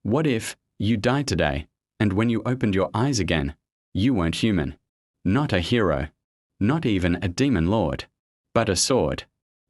What if you died today, and when you opened your eyes again, you weren't human? Not a hero. Not even a demon lord. But a sword.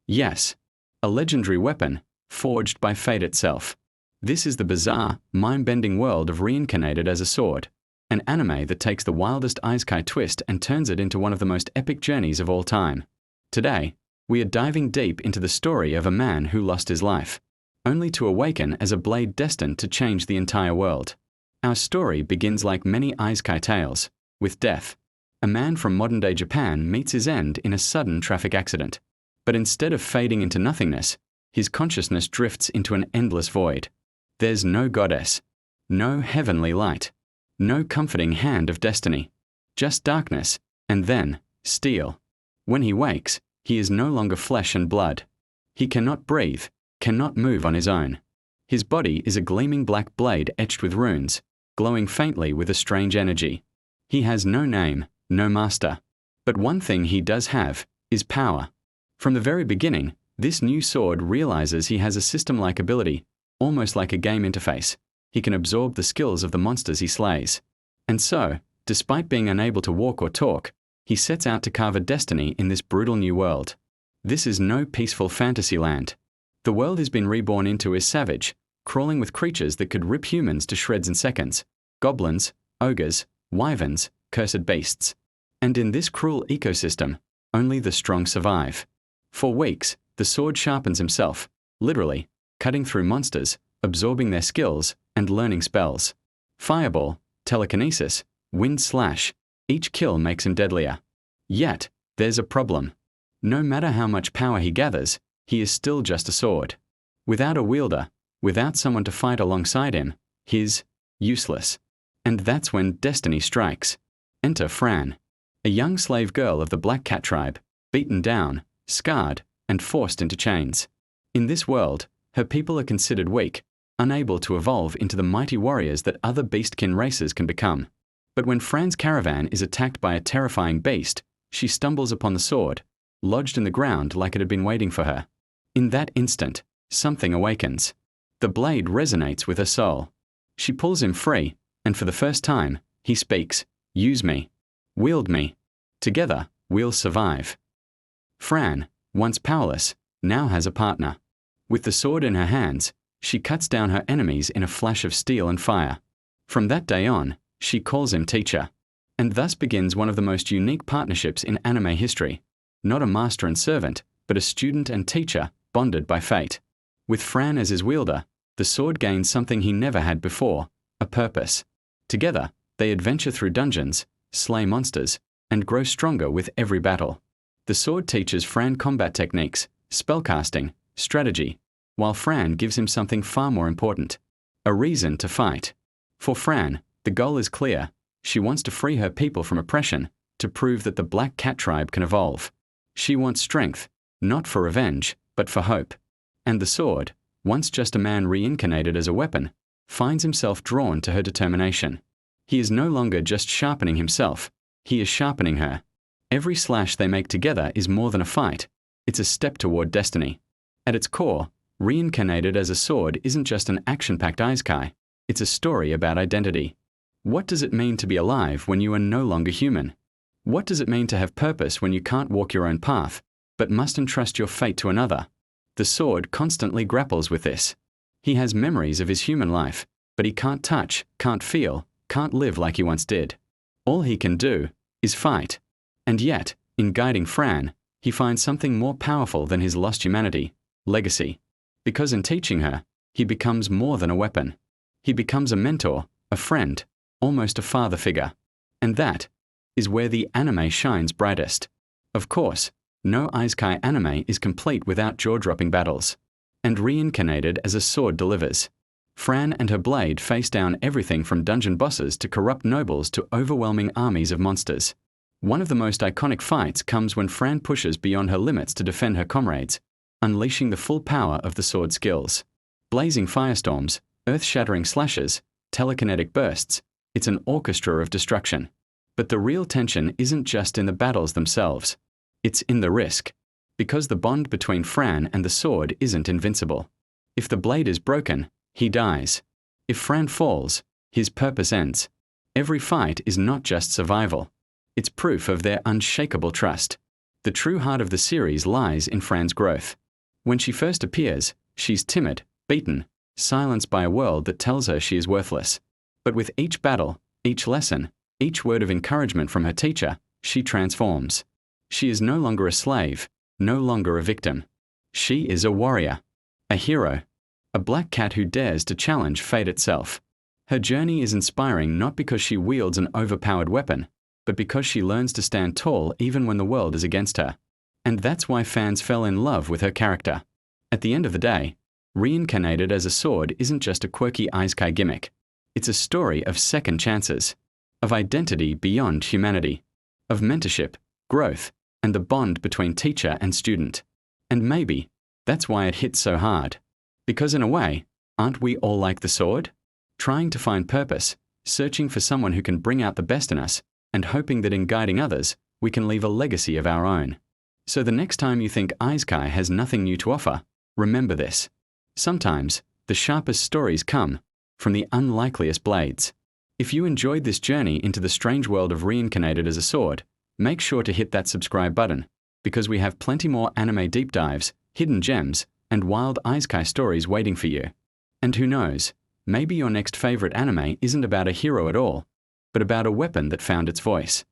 Yes. A legendary weapon, forged by fate itself. This is the bizarre, mind-bending world of Reincarnated as a Sword, an anime that takes the wildest Isekai twist and turns it into one of the most epic journeys of all time. Today, we are diving deep into the story of a man who lost his life, only to awaken as a blade destined to change the entire world. Our story begins like many Isekai tales, with death. A man from modern-day Japan meets his end in a sudden traffic accident. But instead of fading into nothingness, his consciousness drifts into an endless void. There's no goddess, no heavenly light, no comforting hand of destiny, just darkness, and then steel. When he wakes, he is no longer flesh and blood. He cannot breathe, cannot move on his own. His body is a gleaming black blade etched with runes, glowing faintly with a strange energy. He has no name, no master. But one thing he does have is power. From the very beginning, this new sword realizes he has a system-like ability, almost like a game interface. He can absorb the skills of the monsters he slays. And so, despite being unable to walk or talk, he sets out to carve a destiny in this brutal new world. This is no peaceful fantasy land. The world he's been reborn into is savage, crawling with creatures that could rip humans to shreds in seconds. Goblins, ogres, wyverns, cursed beasts. And in this cruel ecosystem, only the strong survive. For weeks, the sword sharpens himself, literally, cutting through monsters, absorbing their skills, and learning spells. Fireball, telekinesis, wind slash, each kill makes him deadlier. Yet, there's a problem. No matter how much power he gathers, he is still just a sword. Without a wielder, without someone to fight alongside him, he's useless. And that's when destiny strikes. Enter Fran, a young slave girl of the Black Cat tribe, beaten down, scarred, and forced into chains. In this world, her people are considered weak, unable to evolve into the mighty warriors that other beastkin races can become. But when Fran's caravan is attacked by a terrifying beast, she stumbles upon the sword, lodged in the ground like it had been waiting for her. In that instant, something awakens. The blade resonates with her soul. She pulls him free, and for the first time, he speaks, "Use me. Wield me. Together, we'll survive." Fran, once powerless, now has a partner. With the sword in her hands, she cuts down her enemies in a flash of steel and fire. From that day on, she calls him teacher. And thus begins one of the most unique partnerships in anime history. Not a master and servant, but a student and teacher, bonded by fate. With Fran as his wielder, the sword gains something he never had before, a purpose. Together, they adventure through dungeons, slay monsters, and grow stronger with every battle. The sword teaches Fran combat techniques, spellcasting, strategy, while Fran gives him something far more important, a reason to fight. For Fran, the goal is clear. She wants to free her people from oppression, to prove that the Black Cat tribe can evolve. She wants strength, not for revenge, but for hope. And the sword, once just a man reincarnated as a weapon, finds himself drawn to her determination. He is no longer just sharpening himself, he is sharpening her. Every slash they make together is more than a fight, it's a step toward destiny. At its core, Reincarnated as a Sword isn't just an action-packed Isekai, it's a story about identity. What does it mean to be alive when you are no longer human? What does it mean to have purpose when you can't walk your own path, but must entrust your fate to another? The sword constantly grapples with this. He has memories of his human life, but he can't touch, can't feel, can't live like he once did. All he can do is fight. And yet, in guiding Fran, he finds something more powerful than his lost humanity, legacy. Because in teaching her, he becomes more than a weapon. He becomes a mentor, a friend, almost a father figure. And that is where the anime shines brightest. Of course, no Isekai anime is complete without jaw-dropping battles. And Reincarnated as a Sword delivers. Fran and her blade face down everything from dungeon bosses to corrupt nobles to overwhelming armies of monsters. One of the most iconic fights comes when Fran pushes beyond her limits to defend her comrades, unleashing the full power of the sword skills. Blazing firestorms, earth-shattering slashes, telekinetic bursts, it's an orchestra of destruction. But the real tension isn't just in the battles themselves. It's in the risk. Because the bond between Fran and the sword isn't invincible. If the blade is broken, he dies. If Fran falls, his purpose ends. Every fight is not just survival. It's proof of their unshakable trust. The true heart of the series lies in Fran's growth. When she first appears, she's timid, beaten, silenced by a world that tells her she is worthless. But with each battle, each lesson, each word of encouragement from her teacher, she transforms. She is no longer a slave, no longer a victim. She is a warrior, a hero, a black cat who dares to challenge fate itself. Her journey is inspiring not because she wields an overpowered weapon, but because she learns to stand tall even when the world is against her. And that's why fans fell in love with her character. At the end of the day, Reincarnated as a sword isn't just a quirky Isekai gimmick. It's a story of second chances, of identity beyond humanity, of mentorship, growth, and the bond between teacher and student. And maybe that's why it hits so hard. Because in a way, aren't we all like the sword? Trying to find purpose, searching for someone who can bring out the best in us, and hoping that in guiding others, we can leave a legacy of our own. So the next time you think Isekai has nothing new to offer, remember this. Sometimes, the sharpest stories come from the unlikeliest blades. If you enjoyed this journey into the strange world of Reincarnated as a sword, make sure to hit that subscribe button, because we have plenty more anime deep dives, hidden gems, and wild Isekai stories waiting for you. And who knows, maybe your next favorite anime isn't about a hero at all, but about a weapon that found its voice.